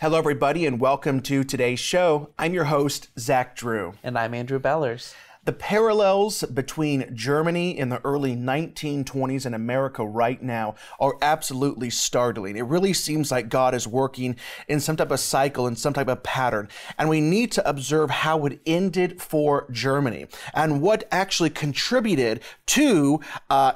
Hello, everybody, and welcome to today's show. I'm your host, Zach Drew. And I'm Andrew Bellers. The parallels between Germany in the early 1920s and America right now are absolutely startling. It really seems like God is working in some type of cycle, in some type of pattern. And we need to observe how it ended for Germany and what actually contributed to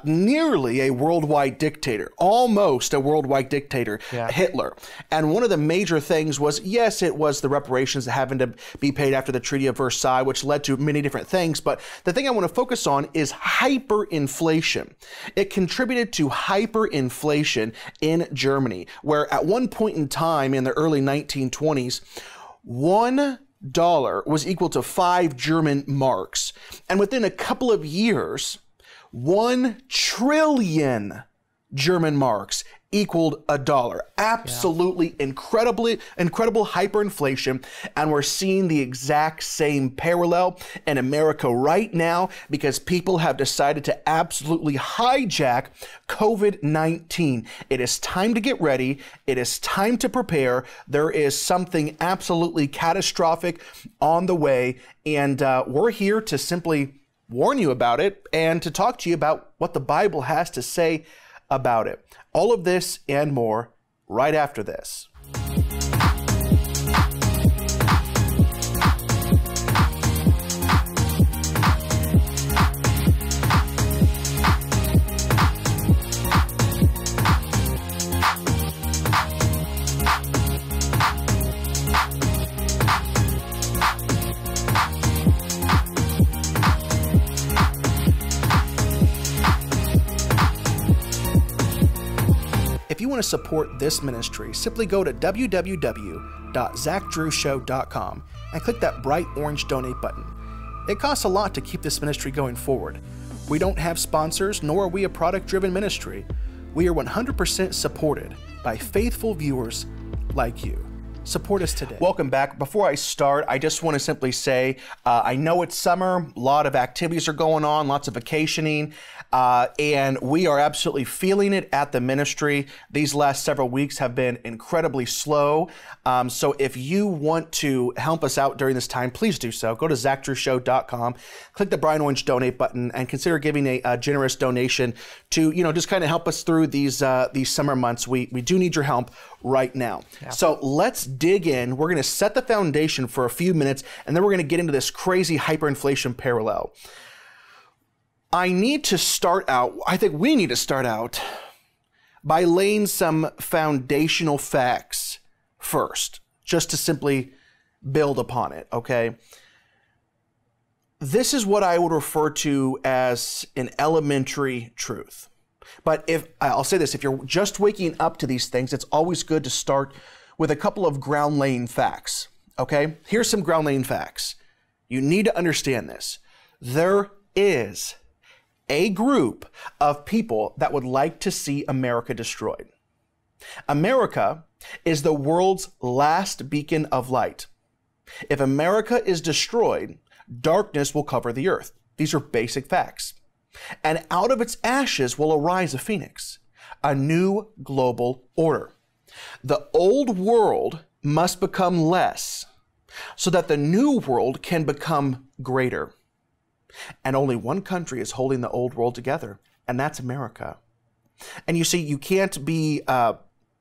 nearly a worldwide dictator, almost a worldwide dictator, Hitler. And one of the major things was, yes, it was the reparations having to be paid after the Treaty of Versailles, which led to many different things. But the thing I want to focus on is hyperinflation. It contributed to hyperinflation in Germany, where at one point in time in the early 1920s, $1 was equal to 5 German marks. And within a couple of years, 1 trillion German marks equaled $1. Absolutely incredible hyperinflation. And we're seeing the exact same parallel in America right now because people have decided to absolutely hijack COVID-19. It is time to get ready. It is time to prepare. There is something absolutely catastrophic on the way. And we're here to simply warn you about it and to talk to you about what the Bible has to say about it. All of this and more right after this. If you want to support this ministry, simply go to www.zachdrewshow.com and click that bright orange donate button. It costs a lot to keep this ministry going forward. We don't have sponsors, nor are we a product-driven ministry. We are 100% supported by faithful viewers like you. Support us today. Welcome back. Before I start, I just want to simply say, I know it's summer, a lot of activities are going on, lots of vacationing, and we are absolutely feeling it at the ministry. These last several weeks have been incredibly slow. So if you want to help us out during this time, please do so. Go to zachdrewshow.com, click the bright orange donate button, and consider giving a generous donation to, just kind of help us through these summer months. We do need your help right now. Yeah. So let's dig in. We're going to set the foundation for a few minutes, and then we're going to get into this crazy hyperinflation parallel. I think we need to start out by laying some foundational facts first, just to simply build upon it, okay? This is what I would refer to as an elementary truth. But I'll say this, if you're just waking up to these things, it's always good to start with a couple of ground-laying facts, okay? Here's some ground-laying facts. You need to understand this. There is a group of people that would like to see America destroyed. America is the world's last beacon of light. If America is destroyed, darkness will cover the earth. These are basic facts. And out of its ashes will arise a phoenix, a new global order. The old world must become less so that the new world can become greater. And only one country is holding the old world together, and that's America. And you see, you can't be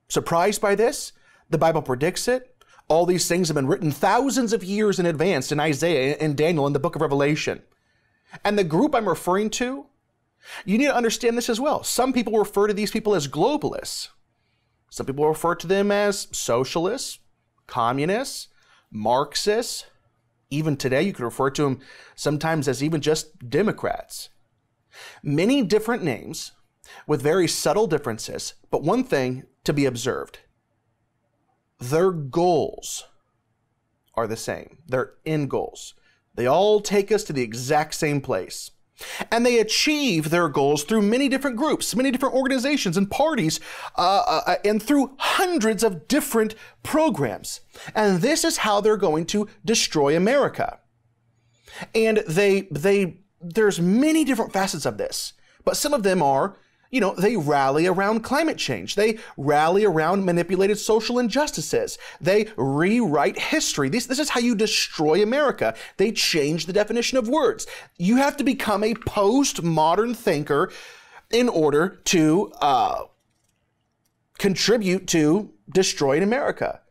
surprised by this. The Bible predicts it. All these things have been written thousands of years in advance in Isaiah and Daniel in the book of Revelation. And the group I'm referring to, you need to understand this as well. Some people refer to these people as globalists. Some people refer to them as socialists, communists, Marxists. Even today, you could refer to them sometimes as even just Democrats. Many different names with very subtle differences, but one thing to be observed. Their goals are the same. Their end goals. They all take us to the exact same place. And they achieve their goals through many different groups, many different organizations and parties, and through hundreds of different programs. And this is how they're going to destroy America. And there's many different facets of this, but some of them are You know, they rally around climate change. They rally around manipulated social injustices. They rewrite history. This is how you destroy America. They change the definition of words. You have to become a postmodern thinker in order to contribute to destroying America.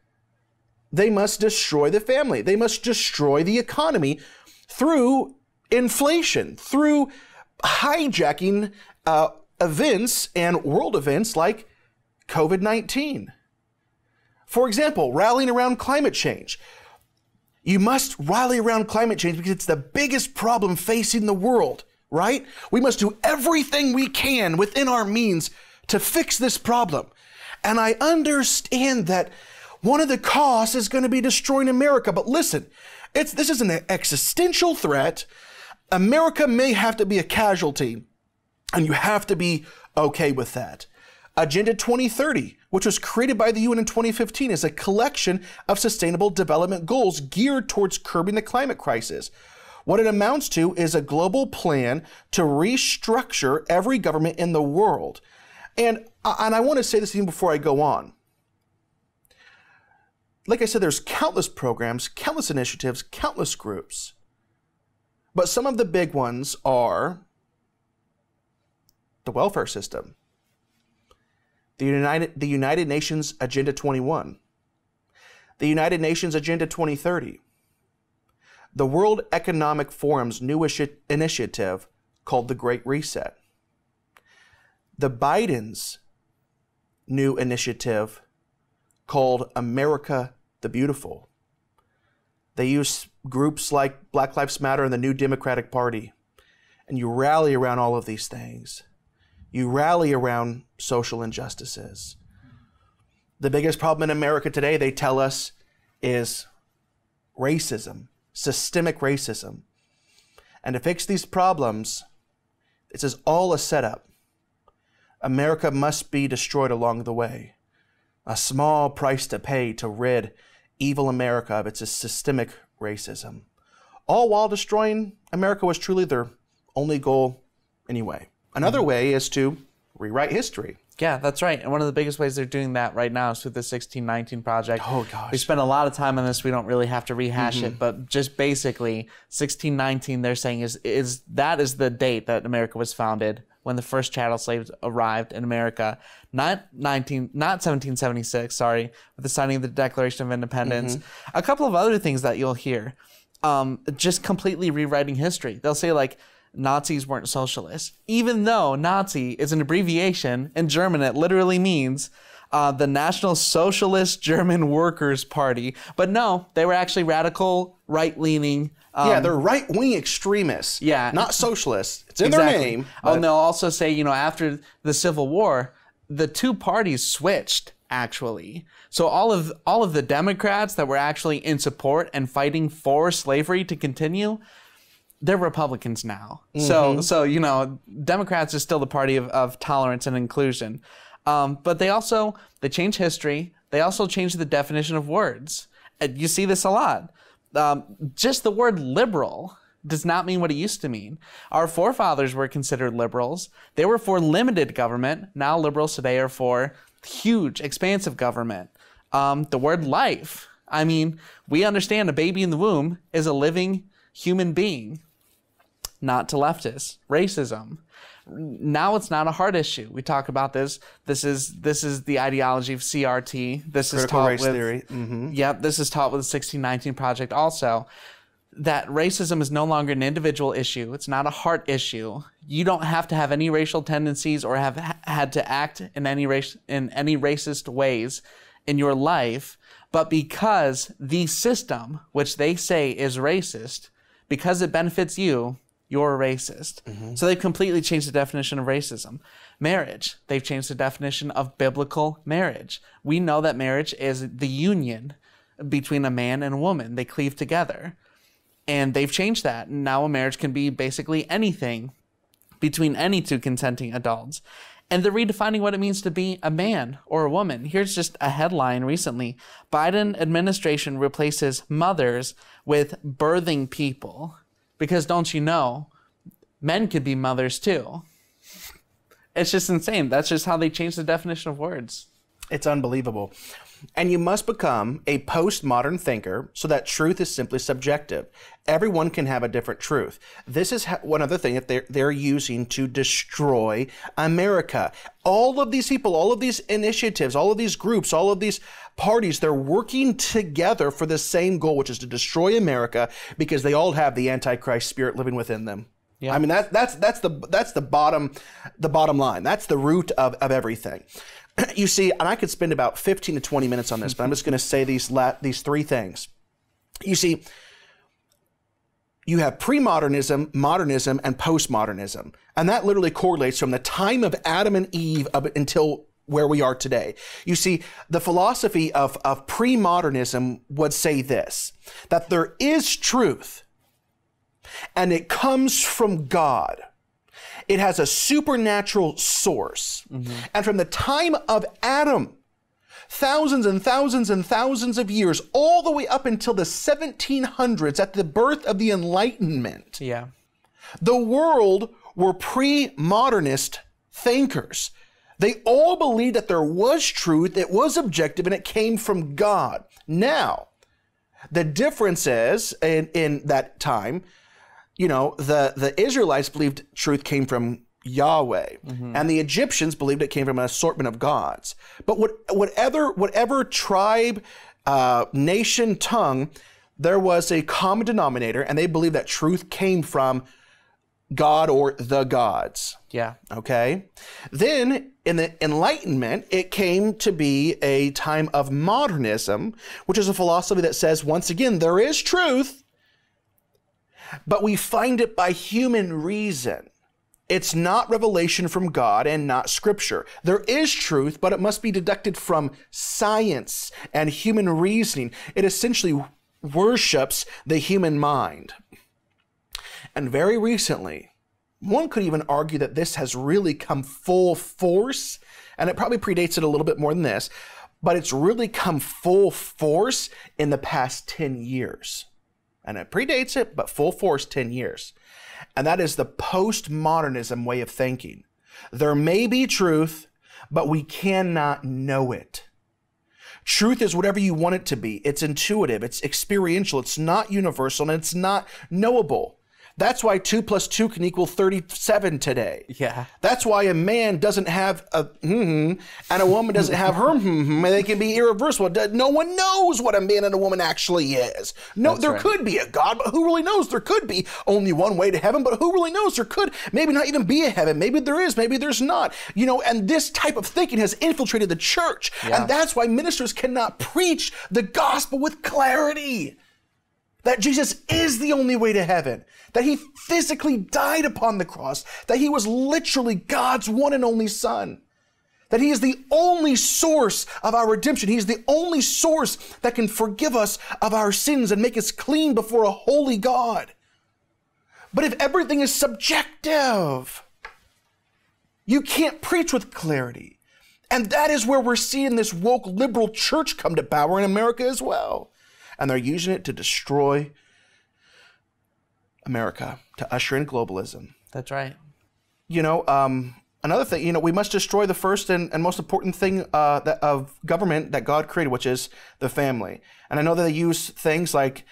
They must destroy the family. They must destroy the economy through inflation, through hijacking events and world events like COVID-19. For example, rallying around climate change. You must rally around climate change because it's the biggest problem facing the world, right? We must do everything we can within our means to fix this problem. And I understand that one of the costs is going to be destroying America. But listen, this is an existential threat. America may have to be a casualty, and you have to be okay with that. Agenda 2030, which was created by the UN in 2015, is a collection of sustainable development goals geared towards curbing the climate crisis. What it amounts to is a global plan to restructure every government in the world. And I want to say this even before I go on. Like I said, there's countless programs, countless initiatives, countless groups. But some of the big ones are the welfare system, the United Nations Agenda 21, the United Nations Agenda 2030, the World Economic Forum's new initiative called the Great Reset, the Biden's new initiative called America the Beautiful. They use groups like Black Lives Matter and the New Democratic Party, and you rally around all of these things. You rally around social injustices. The biggest problem in America today, they tell us, is racism, systemic racism. And to fix these problems, this is all a setup. America must be destroyed along the way. A small price to pay to rid evil America of its systemic racism. All while destroying America was truly their only goal anyway. Another way is to rewrite history. Yeah, that's right. And one of the biggest ways they're doing that right now is through the 1619 Project. Oh, gosh. We spent a lot of time on this. We don't really have to rehash it, but just basically, 1619, they're saying is the date that America was founded, when the first chattel slaves arrived in America. Not 1776, sorry, with the signing of the Declaration of Independence. A couple of other things that you'll hear. Just completely rewriting history. They'll say, like, Nazis weren't socialists, even though Nazi is an abbreviation. In German, it literally means the National Socialist German Workers' Party. But no, they were actually radical, right-leaning. Yeah, they're right-wing extremists. Yeah. Not socialists. It's in their name. Oh, and they'll also say, you know, after the Civil War, the two parties switched, actually. So all of the Democrats that were actually in support and fighting for slavery to continue, they're Republicans now. So you know, Democrats are still the party of tolerance and inclusion. But they change history. They also change the definition of words. And you see this a lot. Just the word liberal does not mean what it used to mean. Our forefathers were considered liberals. They were for limited government. Now liberals today are for huge, expansive government. The word life. I mean, we understand a baby in the womb is a living human being. Not to leftists. Racism. Now it's not a hard issue. We talk about this. This is the ideology of CRT. This is taught race theory. Yep, this is taught with the 1619 Project also. That racism is no longer an individual issue. It's not a heart issue. You don't have to have any racial tendencies or have had to act in any racist ways in your life, but because the system, which they say is racist, because it benefits you, you're a racist. So they've completely changed the definition of racism. Marriage, they've changed the definition of biblical marriage. We know that marriage is the union between a man and a woman. They cleave together. And they've changed that. Now a marriage can be basically anything between any two consenting adults. And they're redefining what it means to be a man or a woman. Here's just a headline recently. Biden administration replaces mothers with birthing people. Because don't you know, men could be mothers too. It's just insane. That's just how they changed the definition of words. It's unbelievable. And you must become a postmodern thinker so that truth is simply subjective. Everyone can have a different truth. This is one other thing that they're using to destroy America. All of these people, all of these initiatives, all of these groups, all of these parties, they're working together for the same goal, which is to destroy America, because they all have the Antichrist spirit living within them. Yeah. I mean, that's the bottom line. That's the root of everything. You see, and I could spend about 15 to 20 minutes on this, but I'm just going to say these three things. You see, you have pre-modernism, modernism, and postmodernism. And that literally correlates from the time of Adam and Eve up until where we are today. You see, the philosophy of pre-modernism would say this, that there is truth, and it comes from God. It has a supernatural source. Mm-hmm. And from the time of Adam, thousands and thousands and thousands of years, all the way up until the 1700s, at the birth of the Enlightenment, the world were pre-modernist thinkers. They all believed that there was truth, it was objective, and it came from God. Now, the difference is, in that time, you know, the Israelites believed truth came from Yahweh, and the Egyptians believed it came from an assortment of gods. But whatever tribe, nation, tongue, there was a common denominator, and they believed that truth came from God or the gods. Yeah. Okay? Then, in the Enlightenment, it came to be a time of modernism, which is a philosophy that says, once again, there is truth, but we find it by human reason. It's not revelation from God and not scripture. There is truth, but it must be deducted from science and human reasoning. It essentially worships the human mind. And very recently, one could even argue that this has really come full force, and it probably predates it a little bit more than this, but it's really come full force in the past 10 years. And it predates it, but full force 10 years. And that is the postmodernism way of thinking. There may be truth, but we cannot know it. Truth is whatever you want it to be. It's intuitive, it's experiential, it's not universal, and it's not knowable. That's why 2 + 2 can equal 37 today. Yeah. That's why a man doesn't have a and a woman doesn't have her and they can be irreversible. No one knows what a man and a woman actually is. No, that's there right. Could be a God, but who really knows? There could be only one way to heaven, but who really knows? There could maybe not even be a heaven. Maybe there is, maybe there's not. You know, and this type of thinking has infiltrated the church. Yeah. And that's why ministers cannot preach the gospel with clarity. That Jesus is the only way to heaven, that he physically died upon the cross, that he was literally God's one and only Son, that he is the only source of our redemption. He's the only source that can forgive us of our sins and make us clean before a holy God. But if everything is subjective, you can't preach with clarity. And that is where we're seeing this woke liberal church come to power in America as well. And they're using it to destroy America, to usher in globalism. That's right. You know, another thing, you know, we must destroy the first and most important thing of government that God created, which is the family. And I know that they use things like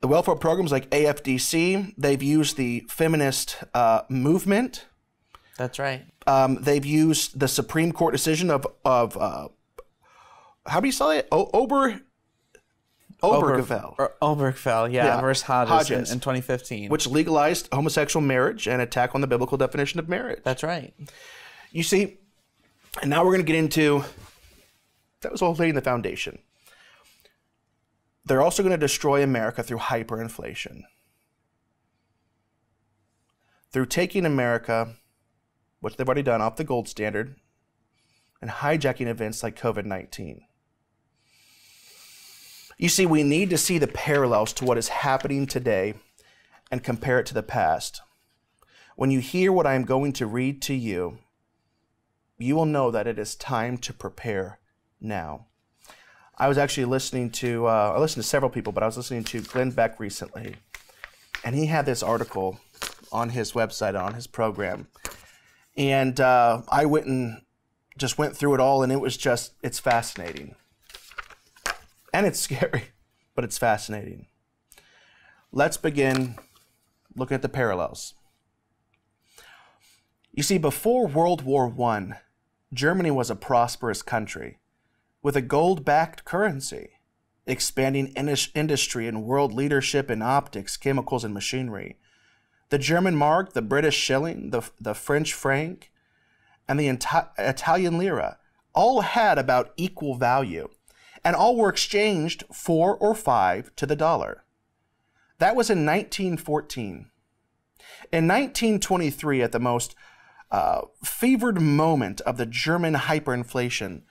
the welfare programs like AFDC. They've used the feminist movement. That's right. They've used the Supreme Court decision of how do you say it? Obergefell, yeah, versus Hodges in 2015. Which legalized homosexual marriage and attack on the biblical definition of marriage. That's right. You see, and now we're going to get into, that was all laying the foundation. They're also going to destroy America through hyperinflation. Through taking America, which they've already done, off the gold standard, and hijacking events like COVID-19. You see, we need to see the parallels to what is happening today and compare it to the past. When you hear what I am going to read to you, you will know that it is time to prepare now. I was actually listening to, I listened to several people, but I was listening to Glenn Beck recently, and he had this article on his website, on his program, And I went and just went through it all, and it's fascinating. And it's scary, but it's fascinating. Let's begin looking at the parallels. You see, before World War I, Germany was a prosperous country with a gold-backed currency, expanding industry and world leadership in optics, chemicals, and machinery. The German mark, the British shilling, the French franc, and the Italian lira all had about equal value, and all were exchanged 4 or 5 to the dollar. That was in 1914. In 1923, at the most fevered moment of the German hyperinflation,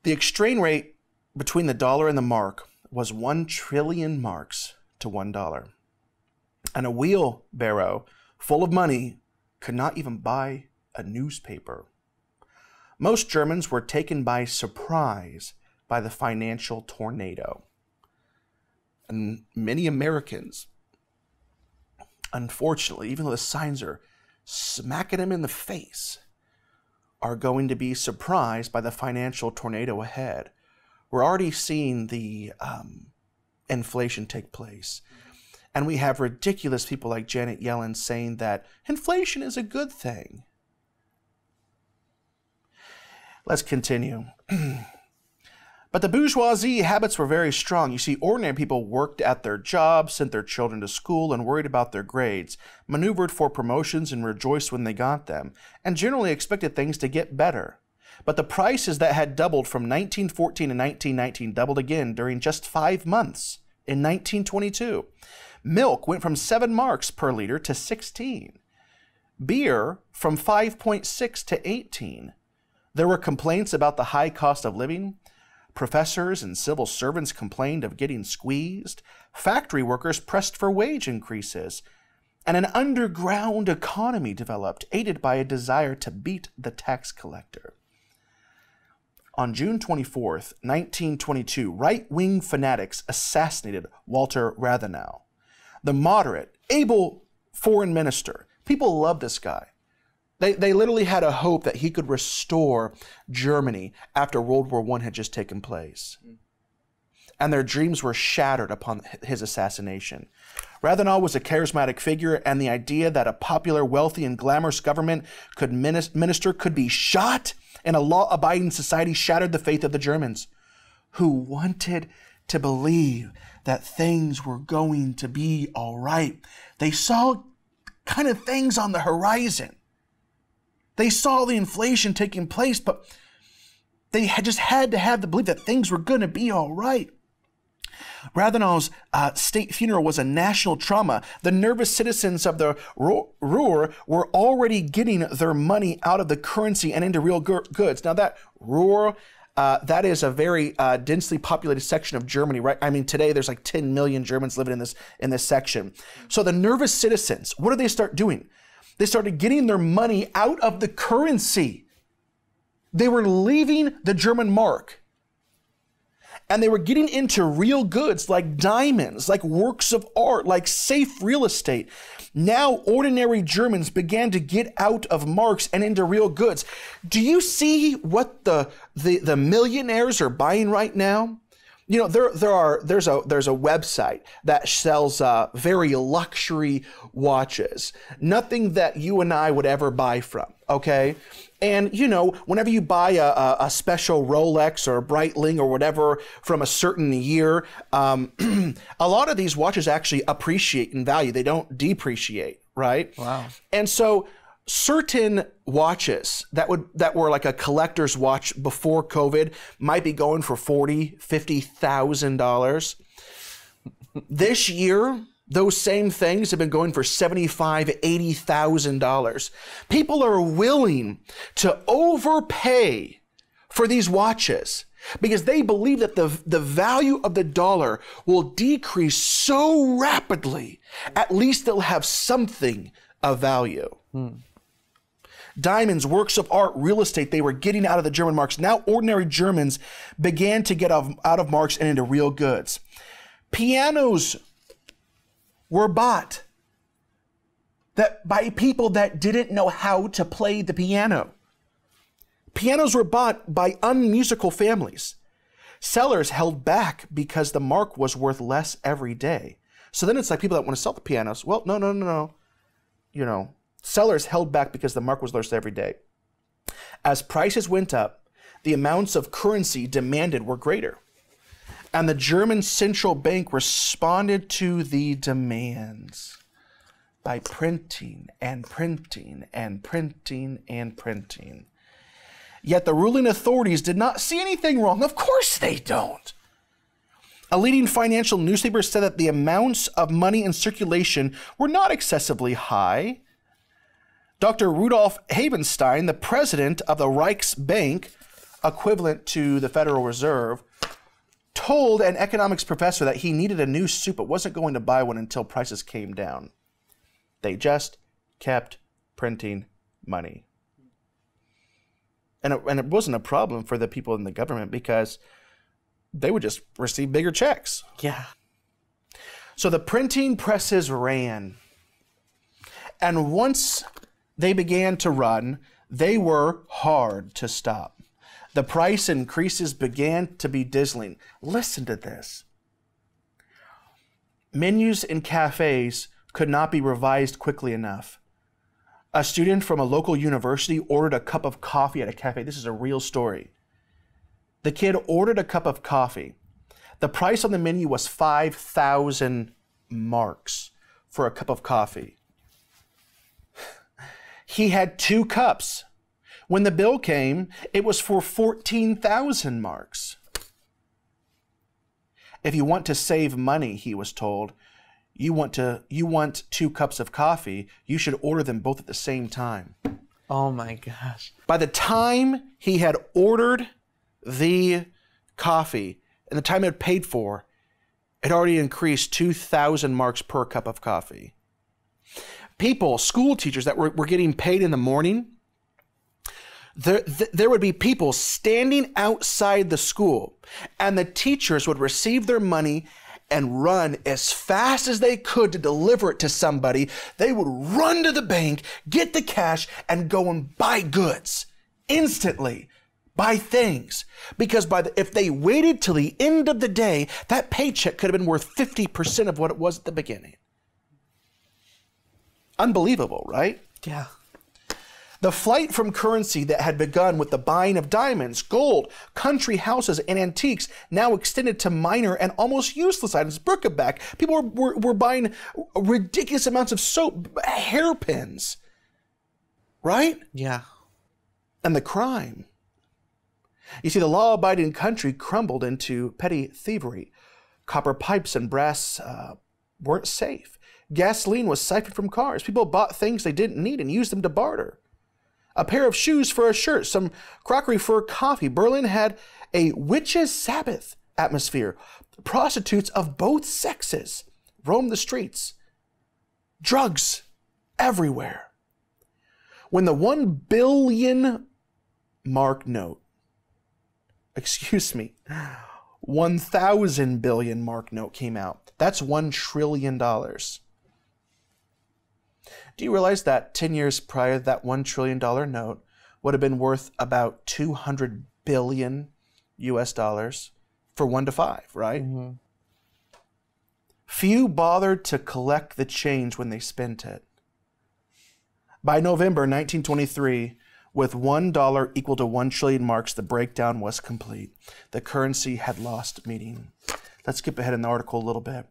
the exchange rate between the dollar and the mark was 1 trillion marks to $1. And a wheelbarrow full of money could not even buy a newspaper. Most Germans were taken by surprise by the financial tornado. And many Americans, unfortunately, even though the signs are smacking them in the face, are going to be surprised by the financial tornado ahead. We're already seeing the inflation take place. And we have ridiculous people like Janet Yellen saying that inflation is a good thing. Let's continue. But the bourgeoisie habits were very strong. You see, ordinary people worked at their jobs, sent their children to school, and worried about their grades, maneuvered for promotions and rejoiced when they got them, and generally expected things to get better. But the prices that had doubled from 1914 to 1919 doubled again during just 5 months in 1922. Milk went from 7 marks per liter to 16. Beer from 5.6 to 18. There were complaints about the high cost of living. Professors and civil servants complained of getting squeezed. Factory workers pressed for wage increases. And an underground economy developed, aided by a desire to beat the tax collector. On June 24th, 1922, right-wing fanatics assassinated Walter Rathenau, the moderate, able foreign minister. People loved this guy. They literally had a hope that he could restore Germany after World War I had just taken place. And their dreams were shattered upon his assassination. Rathenau was a charismatic figure, and the idea that a popular, wealthy, and glamorous government minister could be shot in a law-abiding society shattered the faith of the Germans, who wanted to believe that things were going to be all right. They saw kind of things on the horizon. They saw the inflation taking place, but they just had to have the belief that things were going to be all right. Rathenau's state funeral was a national trauma. The nervous citizens of the Ruhr were already getting their money out of the currency and into real goods. Now that Ruhr, that is a very densely populated section of Germany, right? I mean, today there's like 10 million Germans living in this section. So the nervous citizens, what did they start doing? They started getting their money out of the currency. They were leaving the German mark. And they were getting into real goods like diamonds, like works of art, like safe real estate. Now ordinary Germans began to get out of marks and into real goods. Do you see what the millionaires are buying right now? You know, there's a website that sells very luxury watches, nothing that you and I would ever buy from, okay? And, you know, whenever you buy a special Rolex or a Breitling or whatever from a certain year, a lot of these watches actually appreciate in value. They don't depreciate, right? Wow. And so certain watches that were like a collector's watch before COVID might be going for $40,000, $50,000. This year, those same things have been going for $75,000, $80,000. People are willing to overpay for these watches because they believe that the value of the dollar will decrease so rapidly, at least they'll have something of value. Diamonds, works of art, real estate, they were getting out of the German marks. Now ordinary Germans began to get out of marks and into real goods. Pianos were bought. that by people that didn't know how to play the piano. Pianos were bought by unmusical families. Sellers held back because the mark was worth less every day. So then it's like people that want to sell the pianos. Well, no. You know, sellers held back because the mark was less every day. As prices went up, the amounts of currency demanded were greater. And the German central bank responded to the demands by printing and printing and printing and printing. Yet the ruling authorities did not see anything wrong. Of course they don't. A leading financial newspaper said that the amounts of money in circulation were not excessively high. Dr. Rudolf Havenstein, the president of the Reichsbank, equivalent to the Federal Reserve, told an economics professor that he needed a new suit but wasn't going to buy one until prices came down. They just kept printing money. And it wasn't a problem for the people in the government because they would just receive bigger checks. Yeah. So the printing presses ran. And once they began to run, they were hard to stop. The price increases began to be dizzying. Listen to this. Menus in cafes could not be revised quickly enough. A student from a local university ordered a cup of coffee at a cafe. This is a real story. The kid ordered a cup of coffee. The price on the menu was 5,000 marks for a cup of coffee. He had 2 cups. When the bill came, it was for 14,000 marks. If you want to save money, he was told, you want 2 cups of coffee, you should order them both at the same time. Oh my gosh. By the time he had ordered the coffee and the time it paid for, it already increased 2,000 marks per cup of coffee. People, school teachers that were getting paid in the morning, there would be people standing outside the school, and the teachers would receive their money and run as fast as they could to deliver it to somebody. They would run to the bank, get the cash, and go and buy goods instantly, buy things. Because if they waited till the end of the day, that paycheck could have been worth 50% of what it was at the beginning. Unbelievable, right? Yeah. The flight from currency that had begun with the buying of diamonds, gold, country houses, and antiques now extended to minor and almost useless items. Bric-a-brac. People were buying ridiculous amounts of soap, hairpins. Right? Yeah. And the crime. You see, the law-abiding country crumbled into petty thievery. Copper pipes and brass weren't safe. Gasoline was siphoned from cars. People bought things they didn't need and used them to barter. A pair of shoes for a shirt, some crockery for coffee. Berlin had a witches' Sabbath atmosphere. Prostitutes of both sexes roamed the streets. Drugs everywhere. When the 1 billion mark note, 1,000 billion mark note came out, that's $1 trillion. Do you realize that 10 years prior, that $1 trillion note would have been worth about 200 billion US dollars for 1 to 5, right? Mm-hmm. Few bothered to collect the change when they spent it. By November 1923, with $1 equal to 1 trillion marks, the breakdown was complete. The currency had lost meaning. Let's skip ahead in the article a little bit.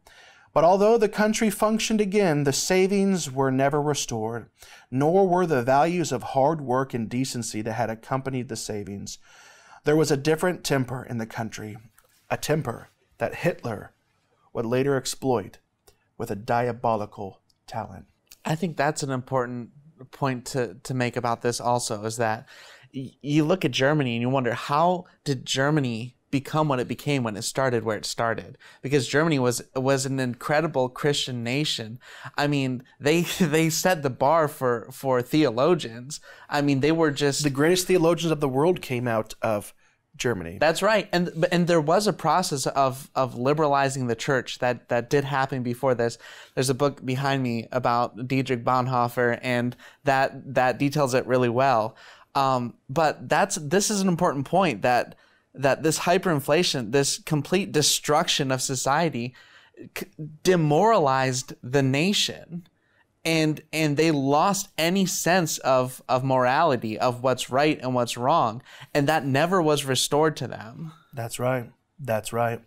But although the country functioned again, the savings were never restored, nor were the values of hard work and decency that had accompanied the savings. There was a different temper in the country, a temper that Hitler would later exploit with a diabolical talent. I think that's an important point to make about this also, is that you look at Germany and you wonder, how did Germany become what it became when it started where it started? Because Germany was an incredible Christian nation. I mean, they set the bar for theologians. I mean, they were just... The greatest theologians of the world came out of Germany. That's right. And there was a process of liberalizing the church that did happen before this. There's a book behind me about Dietrich Bonhoeffer, and that details it really well. But this is an important point, that this hyperinflation, this complete destruction of society, demoralized the nation. And they lost any sense of morality, of what's right and what's wrong. And that never was restored to them. That's right. That's right.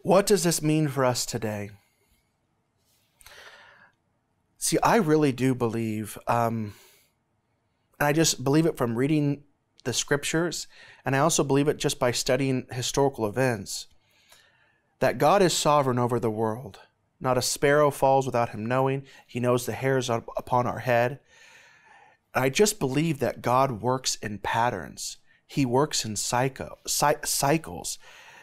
What does this mean for us today? See, I really do believe, and I just believe it from reading the scriptures, and I also believe it just by studying historical events, that God is sovereign over the world. Not a sparrow falls without him knowing. He knows the hairs upon our head. I just believe that God works in patterns. He works in cycles.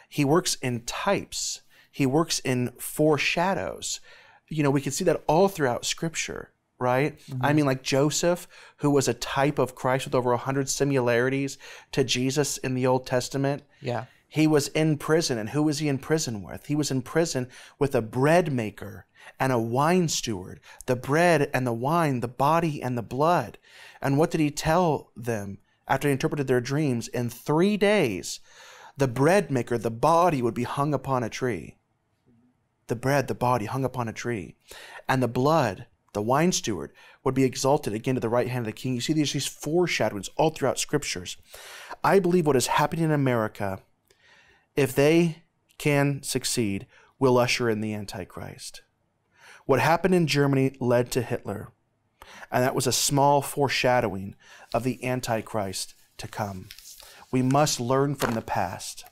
He works in types. He works in foreshadows. You know, we can see that all throughout Scripture, right? Mm-hmm. I mean, like Joseph, who was a type of Christ with over 100 similarities to Jesus in the Old Testament. Yeah. He was in prison, and who was he in prison with? He was in prison with a bread maker and a wine steward. The bread and the wine, the body and the blood. And what did he tell them after he interpreted their dreams? In 3 days, the bread maker, the body, would be hung upon a tree. The bread, the body, hung upon a tree. And the blood, the wine steward, would be exalted again to the right hand of the king. You see these foreshadowings all throughout scriptures. I believe what is happening in America, if they can succeed, will usher in the Antichrist. What happened in Germany led to Hitler, and that was a small foreshadowing of the Antichrist to come. We must learn from the past.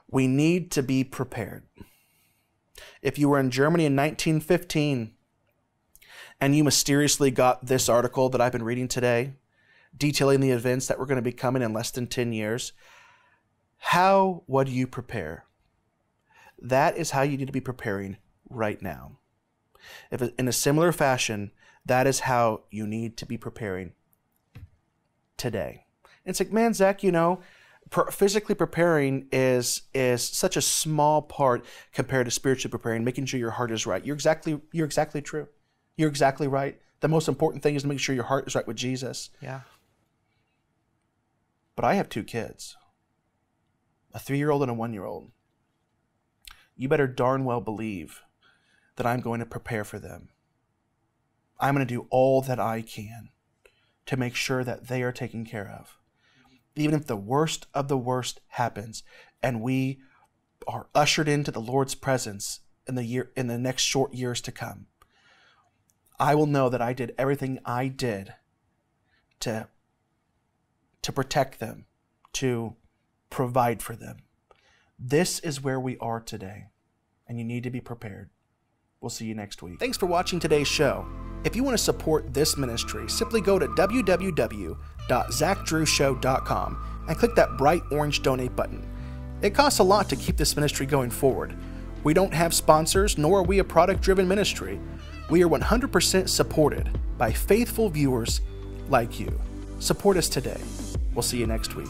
We need to be prepared. If you were in Germany in 1915 and you mysteriously got this article that I've been reading today, detailing the events that were going to be coming in less than 10 years, how would you prepare? That is how you need to be preparing right now. If in a similar fashion, that is how you need to be preparing today. It's like, man, Zach, you know, physically preparing is such a small part compared to spiritually preparing, making sure your heart is right. You're exactly true. You're exactly right. The most important thing is to make sure your heart is right with Jesus. Yeah. But I have 2 kids, a 3-year-old and a 1-year-old. You better darn well believe that I'm going to prepare for them. I'm going to do all that I can to make sure that they are taken care of. Even if the worst of the worst happens and we are ushered into the Lord's presence in the next short years to come, I will know that I did everything I did to protect them, to provide for them. This is where we are today, and you need to be prepared. We'll see you next week. Thanks for watching today's show. If you want to support this ministry, simply go to www.zachdrewshow.com and click that bright orange donate button. It costs a lot to keep this ministry going forward. We don't have sponsors, nor are we a product-driven ministry. We are 100% supported by faithful viewers like you. Support us today. We'll see you next week.